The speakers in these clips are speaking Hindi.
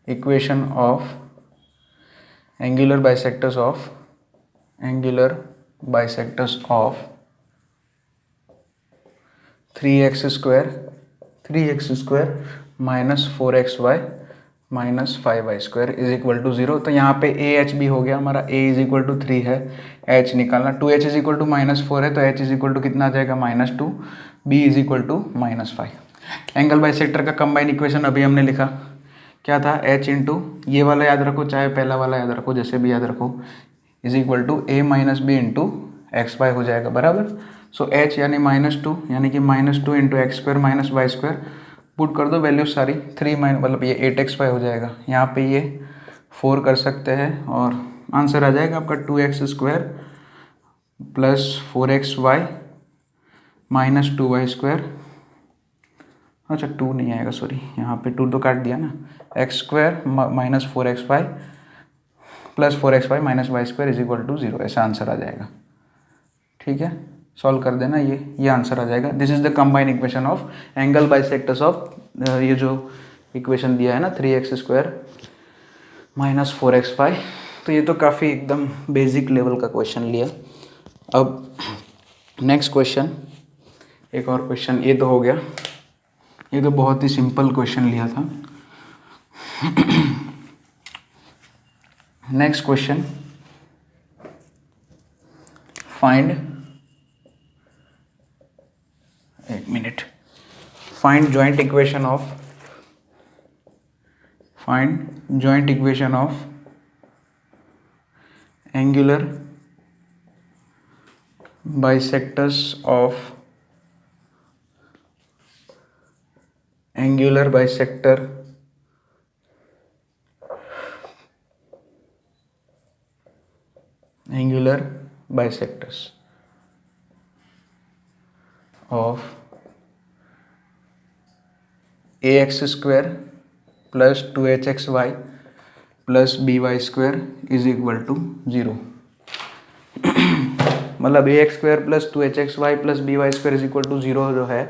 Equation of angular bisectors of 3x square minus 4xy minus 5y square is equal to 0। तो यहाँ पे ए एच भी हो गया हमारा, a इज इक्वल टू 3 है, h निकालना, 2h इज इक्वल टू -4 है तो h इज इक्वल टू कितना आ जाएगा -2, b is equal to -5। Angle bisector का कंबाइन इक्वेशन अभी हमने लिखा, क्या था, h इंटू ये वाला याद रखो चाहे पहला वाला याद रखो, जैसे भी याद रखो, is equal to a minus B into x Y हो जाएगा बराबर। सो h यानी -2 यानी कि -2 into x square minus Y square, put कर दो वैल्यू सारी, 3 मतलब ये 8xy हो जाएगा, यहाँ पे ये 4 कर सकते हैं और आंसर आ जाएगा आपका 2x square plus 4xy minus 2y square. अच्छा 2 नहीं आएगा, सॉरी, यहाँ पे 2 तो काट दिया ना, X square minus 4xy plus 4xy minus Y square is equal to 0, ऐसा आंसर आ जाएगा। ठीक है, सॉल्व कर देना, ये आंसर आ जाएगा। This is the combine equation of angle bisectors of, ये जो इक्वेशन दिया है ना 3x स्क्वायर माइनस 4xy, तो ये तो काफ़ी एकदम बेसिक लेवल का क्वेश्चन लिया। अब नेक्स्ट क्वेश्चन, एक और क्वेश्चन, ये तो हो गया, ये तो बहुत ही सिंपल क्वेश्चन लिया था। नेक्स्ट क्वेश्चन, फाइंड, एक minute, find joint equation of angular bisectors of angular bisector bisectors of ax square plus 2hxy plus by square is equal to 0। मतलब ax square plus 2hxy plus by square is equal to 0 जो है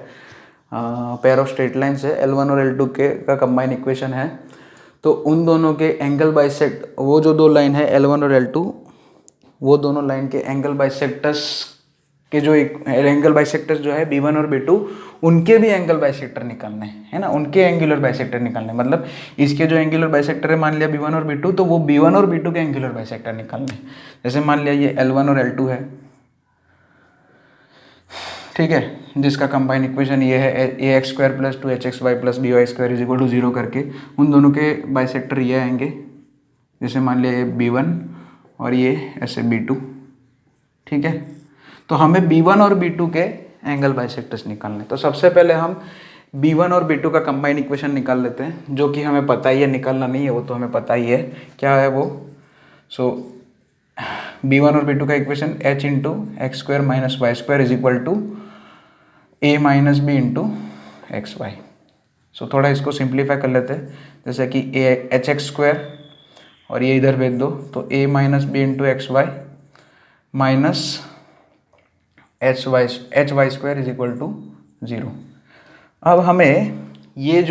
पेयर ऑफ स्ट्रेट लाइन्स है, L1 और L2 के का कंबाइन इक्वेशन है। तो उन दोनों के एंगल बाइसेक्ट, वो जो दो लाइन है L1 और L2, वो दोनों लाइन के एंगल बाइसेक्टर्स के जो एंगल बाइसेक्टर्स जो है B1 और B2, उनके भी एंगल बाइसेक्टर निकालने है ना, उनके एंगुलर बाइसेक्टर निकालने, मतलब इसके जो एंगुलर बाइसेक्टर है मान लिया B1 और B2, तो वो B1 और B2 के एंगुलर बाइसेक्टर निकालने। जैसे मान लिया ये L1 और L2 है, ठीक है, जिसका कंबाइन इक्वेशन ये है ax square plus 2hxy plus by square is equal to 0 करके, उन दोनों के बाइसेक्टर ये आएंगे, जैसे मान लिया ये B1 और ये ऐसे B2, ठीक है। तो हमें B1 और B2 के एंगल बाइसेक्टर्स निकालने, तो सबसे पहले हम B1 और B2 का कंबाइन इक्वेशन निकाल लेते हैं, जो कि हमें पता ही है, निकालना नहीं है वो तो हमें पता ही है क्या है वो। सो B1 और B2 का equation h into x square minus Y square is equal to a minus B into x y. So थोड़ा इसको सिंप्लीफाई कर लेते हैं, जैसे कि एच एक्स स्क्वायर और ये इधर भेज दो, तो a minus B into x Y minus H Y square is equal to 0। अब हमें ये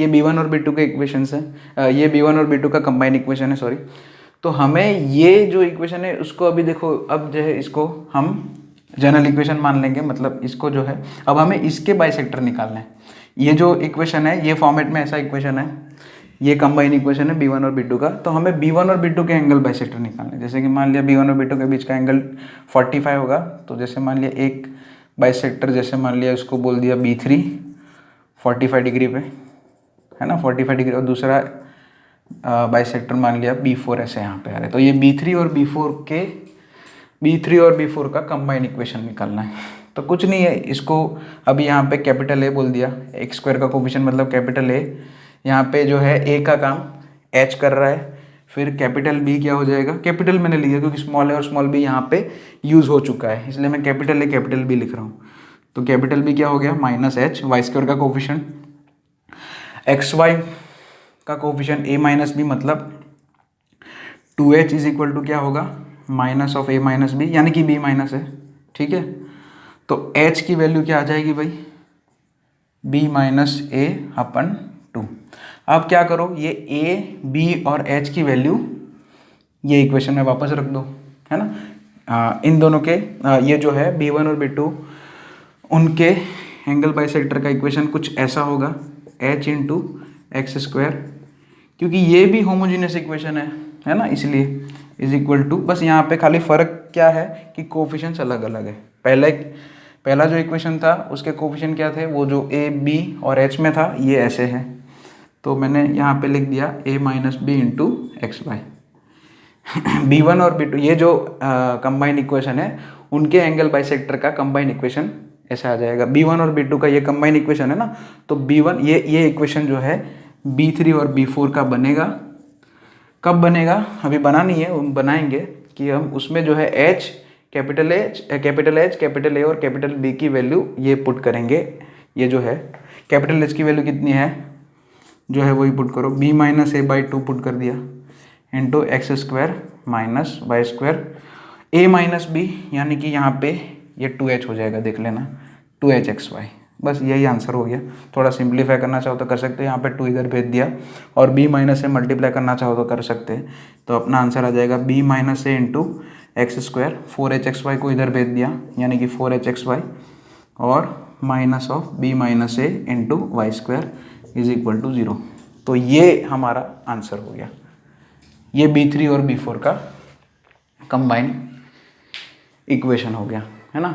B1 और B2 के इक्वेशन है, ये B1 और B2 का कंबाइन इक्वेशन है, सॉरी, तो हमें ये जो इक्वेशन है उसको अभी देखो, अब जो है इसको हम जनरल इक्वेशन मान लेंगे, मतलब इसको जो है अब हमें इसके बाइसेक्टर निकालना है। ये जो इक्वेशन है ये फॉर्मेट में ऐसा इक्वेशन है, ये कंबाइन इक्वेशन है B1 और B2 का, तो हमें B1 और B2 के एंगल बाइसेक्टर निकालना है। जैसे कि मान लिया B1 और B2 के बीच का एंगल 45 होगा, तो जैसे मान लिया एक बाइसेक्टर, जैसे मान लिया उसको बोल दिया B3 45 डिग्री पे, है ना, 45 डिग्री, और दूसरा बाइसेक्टर मान लिया B4 ऐसे यहाँ पे आ रहे हैं। तो ये B3 और B4 का कंबाइन इक्वेशन निकालना है। तो कुछ नहीं है, इसको अभी यहाँ पे कैपिटल A बोल दिया, एक्स स्क्वायर का कोफिशिएंट मतलब कैपिटल A, यहाँ पे जो है A का काम H कर रहा है, फिर कैपिटल B क्या हो जाएगा, कैपिटल मैंने लिया क्योंकि स्मॉल A और स्मॉल B यहाँ पे यूज़ हो चुका है, इसलिए मैं कैपिटल A कैपिटल B लिख रहा हूँ। तो कैपिटल B क्या हो गया, माइनस H, वाई स्क्वायर का कोफिशिएंट, एक्स वाई का कोफिशिएंट A माइनस B, मतलब 2H इज इक्वल टू क्या होगा, minus of A minus B, यानी कि B माइनस है, ठीक है। तो H की वैल्यू क्या आ जाएगी भाई, B माइनस A अपन 2। अब क्या करो, ये ए बी और एच की वैल्यू ये इक्वेशन में वापस रख दो, है ना। इन दोनों के ये जो है B1 और B2 उनके एंगल बाइसेक्टर का इक्वेशन कुछ ऐसा होगा, h इंटू एक्स स्क्वायर, क्योंकि ये भी होमोजीनियस इक्वेशन है ना, इसलिए इज इक्वल टू, बस यहाँ पे खाली फ़र्क क्या है कि कोफिशिएंट्स अलग अलग है। पहला जो इक्वेशन था उसके कोफिशिएंट क्या थे, वो जो a b और h में था ये ऐसे है, तो मैंने यहाँ पे लिख दिया a minus B into x Y. B1 और B2 ये जो कंबाइन इक्वेशन है उनके एंगल बाइसेक्टर का कंबाइन इक्वेशन ऐसा आ जाएगा। B1 और B2 का ये कंबाइन इक्वेशन है ना, तो B1 ये इक्वेशन जो है B3 और B4 का बनेगा। कब बनेगा, अभी बना नहीं है, बनाएंगे कि हम उसमें जो है H capital H capital A और कैपिटल B की वैल्यू ये पुट करेंगे। ये जो है कैपिटल H की वैल्यू कितनी है जो है वही पुट करो, b minus a by two put कर दिया into x square minus Y square a minus b, यानी कि यहाँ पे ये 2h हो जाएगा, देख लेना 2hxy। बस यही आंसर हो गया। थोड़ा सिंप्लीफाई करना चाहो तो कर सकते हैं, यहाँ पे 2 इधर भेज दिया, और b माइनस से मल्टीप्लाई करना चाहो तो कर सकते हैं, तो अपना आंसर आ जाएगा b माइनस ए इंटू एक्स स्क्वायर, 4hxy को इधर भेज दिया यानी कि 4hxy, और minus of b minus A into Y square is equal to 0। तो ये हमारा आंसर हो गया। ये B3 और B4 का कंबाइन इक्वेशन हो गया, है ना।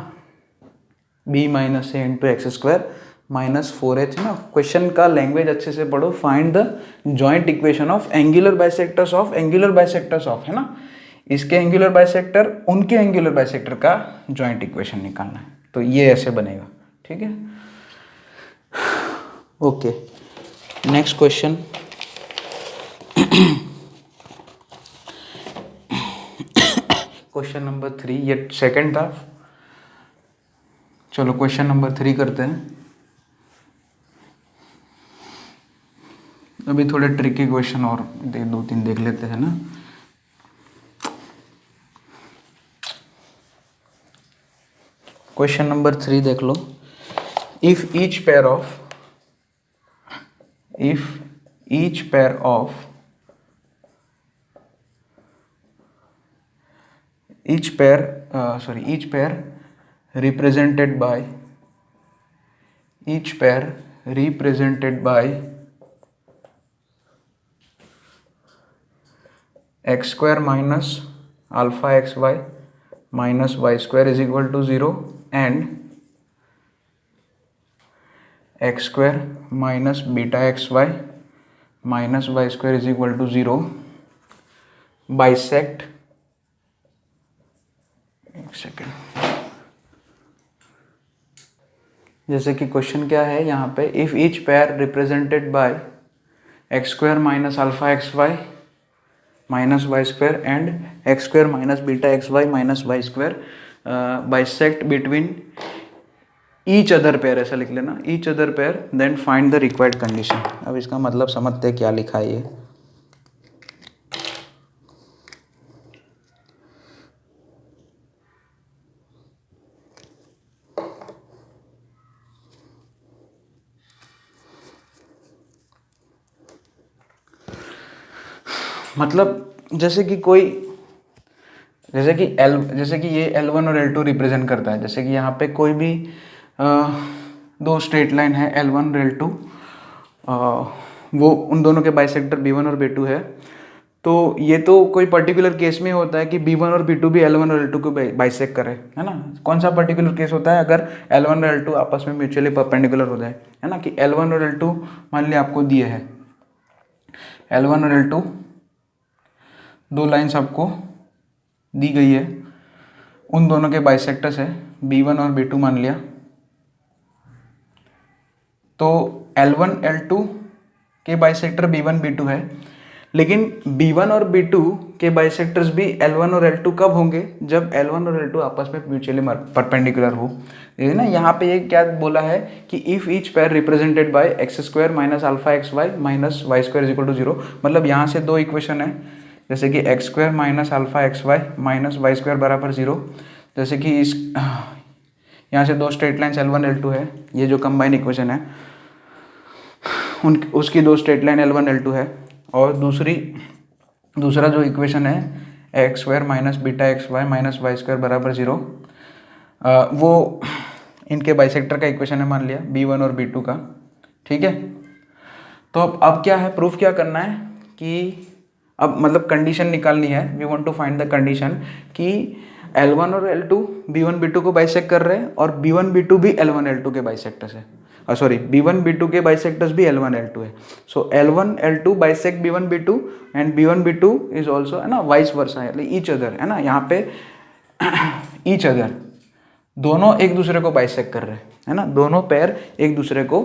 b माइनस ए into x square minus 4h, ना क्वेश्चन का लैंग्वेज अच्छे से पढ़ो। Find the joint equation of angular bisectors of है ना, इसके एंगुलर बाइसेक्टर उनके एंगुलर बाइसेक्टर का जॉइंट इक्वेशन निकालना है, तो ये ऐसे बनेगा, ठीक है। Okay, next question. Question number 3, ये सेकंड था। चलो क्वेश्चन नंबर 3 करते हैं। अभी थोड़े ट्रिकी क्वेश्चन और 2-3 देख लेते हैं ना। क्वेश्चन नंबर 3 देख लो। If each pair represented by x square minus alpha xy minus y square is equal to 0 and x square minus beta xy minus y square is equal to 0 bisect, एक सेकेंड, जैसे कि क्वेश्चन क्या है यहाँ पे, if each pair represented by x square minus alpha x Y minus Y square and x square minus beta x Y minus Y square bisect between each other pair, ऐसा लिख लेना, each other pair, then find the required condition. अब इसका मतलब समझते हैं क्या लिखा है ये। मतलब जैसे कि ये L1 और L2 रिप्रेजेंट करता है। जैसे कि यहाँ पे कोई भी दो स्ट्रेट लाइन है L1 और L2, वो उन दोनों के बाइसेक्टर B1 और B2 है। तो ये तो कोई पर्टिकुलर केस में होता है कि B1 और B2 भी L1 और L2 को बाइसेक्ट करे, है ना। कौन सा पर्टिकुलर केस होता है, अगर L1 और L2 आपस में म्यूचुअली परपेंडिकुलर हो जाए, है ना, कि L1 और L2 मान लिया आपको दिए है, L1 और L2 दो लाइन्स आपको दी गई है, उन दोनों के बाइसेक्टर्स है B1 और B2 मान लिया, तो L1 L2 के बाइसेक्टर B1 B2 है, लेकिन B1 और B2 के बाइसेक्टर्स भी L1 और L2 कब होंगे, जब L1 और L2 आपस में म्यूचुअली परपेंडिकुलर हो। ये ना यहाँ पे ये क्या बोला है कि if each pair represented by x square minus alpha x Y minus Y square is equal to 0, मतलब यहाँ से दो इक्वेशन है, जैसे कि x square minus alpha x Y minus Y square बराबर 0, जैसे कि इस यहाँ से दो स्ट्रेट लाइन्स L1 L2 है, ये जो कंबाइन इक्वेशन है उसकी दो स्ट्रेट लाइन L1 L2 है, और दूसरा जो इक्वेशन है x square minus beta x Y minus Y square बराबर 0, वो इनके बाइसेक्टर का इक्वेशन है, मान लिया B1 और B2 का। ठीक है, तो अब क्या है, प्रूफ क्या करना है कि अब मतलब कंडीशन निकालनी है। We want to find the condition कि L1 और L2 B1 B2 को बाइसेक्ट कर रहे हैं, और B1 B2 भी L1 L2 के बाइसेक्टर्स है, सॉरी B1 B2 के बाइसेक्टर्स भी L1 L2 है। सो L1 L2 bisect B1 B2 and B1 B2 is also, है ना, वाइस वर्सा है, ईच अदर, है ना, यहाँ पे ईच अदर, दोनों एक दूसरे को बाइसेक्ट कर रहे हैं, है ना, दोनों पैर एक दूसरे को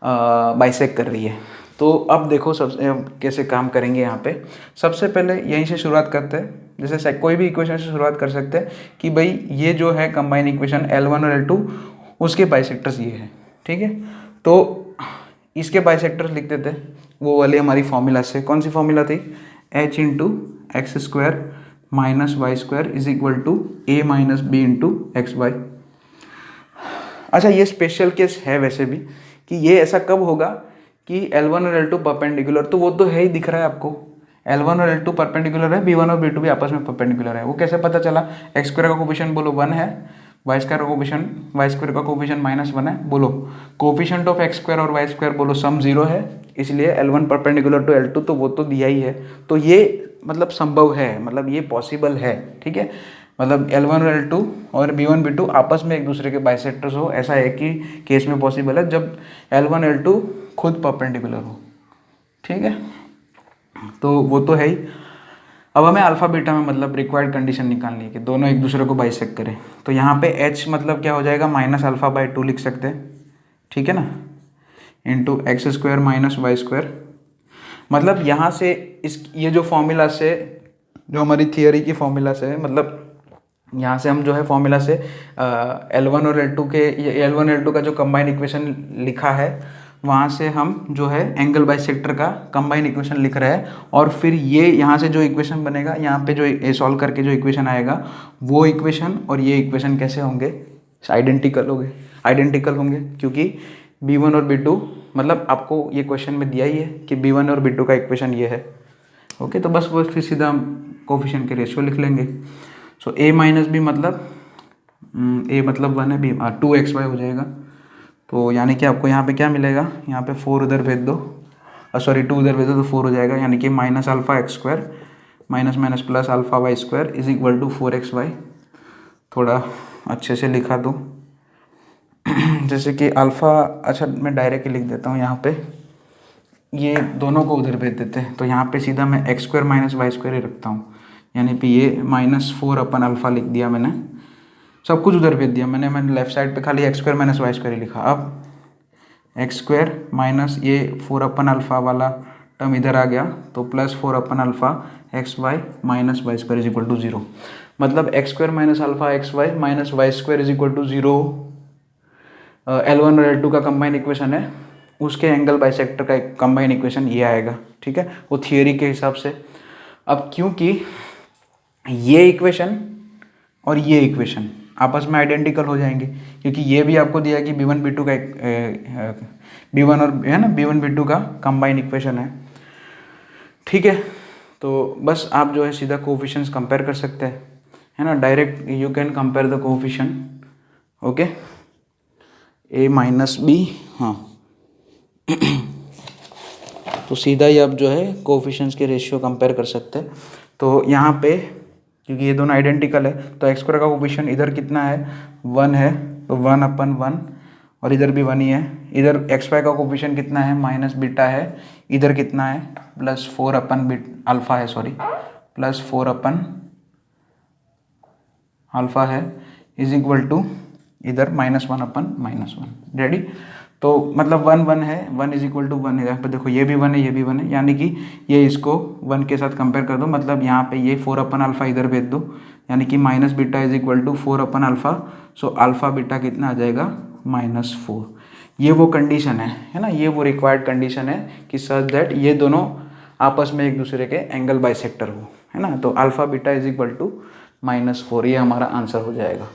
बाइसेक्ट कर रही है। तो अब देखो कैसे काम करेंगे यहाँ पे। सबसे पहले यहीं से शुरुआत करते हैं, जैसे कोई भी इक्वेशन से शुरुआत कर सकते हैं कि भाई ये जो है कंबाइन इक्वेशन L1 और L2, उसके बाइसेक्टर्स ये है। ठीक है, तो इसके बाइसेक्टर्स लिखते थे वो वाली हमारी फॉर्मूला से। कौन सी फॉर्मूला थी? h into x square minus Y square is equal to a minus B into x y. अच्छा, ये स्पेशल केस है वैसे भी कि ये ऐसा कब होगा कि L1 और L2 परपेंडिकुलर, तो वो तो है ही, दिख रहा है आपको, L1 और L2 परपेंडिकुलर है, B1 और B2 भी आपस में परपेंडिकुलर है। वो कैसे पता चला? एक्स स्क्वायर का कोफिशिएंट बोलो 1 है, वाई स्क्वायर का कोफिशिएंट -1 है, बोलो कोफिशिएंट ऑफ एक्स स्क्वायर और वाई स्क्वायर बोलो सम 0 है, इसलिए L1 परपेंडिकुलर टू L2, तो वो तो दिया ही है। तो ये मतलब संभव है, मतलब ये पॉसिबल है। ठीक है, मतलब L1 और L2 और B1 B2 आपस में एक दूसरे के बाइसेक्टर्स हो, ऐसा है कि केस में पॉसिबल है जब L1 L2 खुद परपेंडिकुलर हो। ठीक है, तो वो तो है ही। अब हमें अल्फा बीटा में मतलब रिक्वायर्ड कंडीशन निकालनी है कि दोनों एक दूसरे को बाइसेक्ट करें। तो यहाँ पे h मतलब क्या हो जाएगा, -α/2 लिख सकते हैं। ठीक है ना, into x square minus Y square. मतलब यहाँ से ये जो फॉर्मूला से, जो हमारी थियोरी की फॉर्मूला से है, मतलब यहाँ से हम जो है फॉर्मूला से L1 और L2 के, L1 L2 का जो कंबाइन इक्वेशन लिखा है, वहाँ से हम जो है एंगल बाइसेक्टर का कंबाइन इक्वेशन लिख रहे हैं। और फिर ये यहाँ से जो इक्वेशन बनेगा, यहाँ पे जो सॉल्व करके जो इक्वेशन आएगा, वो इक्वेशन और ये इक्वेशन कैसे होंगे, आइडेंटिकल होंगे, क्योंकि B1 और B2 मतलब आपको ये क्वेश्चन में दिया ही है कि B1 और B2 का इक्वेशन ये है। ओके, तो बस वो फिर सीधा हम कोफिशिएंट के रेशियो लिख लेंगे। सो a माइनस बी मतलब a मतलब 1 है, b 2xy हो जाएगा। तो यानी कि आपको यहाँ पे क्या मिलेगा, यहाँ पे 4 उधर भेज दो, सॉरी 2 उधर भेज दो, तो 4 हो जाएगा, यानी कि -α(x²) minus plus α(y²) is equal to 4xy। थोड़ा अच्छे से लिखा दो जैसे कि अल्फ़ा, अच्छा मैं डायरेक्ट लिख देता हूँ यहाँ पे, ये दोनों को उधर भेज देते हैं। तो यहाँ पे सीधा मैं x² माइनस y² ही रखता हूँ, यानी कि ये -4/α लिख दिया मैंने, सब कुछ उधर भेज दिया मैंने लेफ्ट साइड पे खाली x² माइनस y² ही लिखा। अब x² माइनस ये 4/α वाला टर्म इधर आ गया, तो +4/α xy minus y² is equal to 0। मतलब x² minus alpha xy minus y² is equal to 0 L1 और L2 का कंबाइन इक्वेशन है, उसके एंगल बाइसेक्टर का कंबाइन इक्वेशन ये आएगा। ठीक है, वो थियोरी के हिसाब से। अब क्योंकि ये इक्वेशन और ये इक्वेशन आपस में आइडेंटिकल हो जाएंगे, क्योंकि ये भी आपको दिया कि B1 B2 का B1 और है ना B1 B2 का कंबाइन इक्वेशन है। ठीक है, तो बस आप जो है सीधा कोफिशिएंट्स कंपेयर कर सकते हैं, है ना, direct you can compare the coefficient. Okay, a minus b, हाँ तो सीधा ही आप जो है कोफिशिएंट्स के रेशियो कंपेयर कर सकते हैं। तो यहाँ पे क्योंकि ये दोनों आइडेंटिकल है, तो x² का कोफिशिएंट इधर कितना है, 1 है, तो 1/1, और इधर भी 1 ही है। इधर xy का कोफिशिएंट कितना है, -β है, इधर कितना है, +4/α है, सॉरी +4/α है, इज इक्वल टू इधर -1/-1। रेडी, तो मतलब 1 1 है, 1 इज इक्वल टू 1 है। यहाँ पे देखो ये भी 1 है, ये भी 1 है, यानी कि ये इसको 1 के साथ कंपेयर कर दो, मतलब यहाँ पे ये 4/α इधर भेज दो, यानी कि -β is equal to 4/α। So alpha beta कितना आ जाएगा, -4। ये वो कंडीशन है ना, ये वो रिक्वायर्ड कंडीशन है कि सच दैट ये दोनों आपस में एक दूसरे के एंगल बाइसेक्टर हो, है ना। तो alpha beta is equal to -4, ये हमारा आंसर हो जाएगा।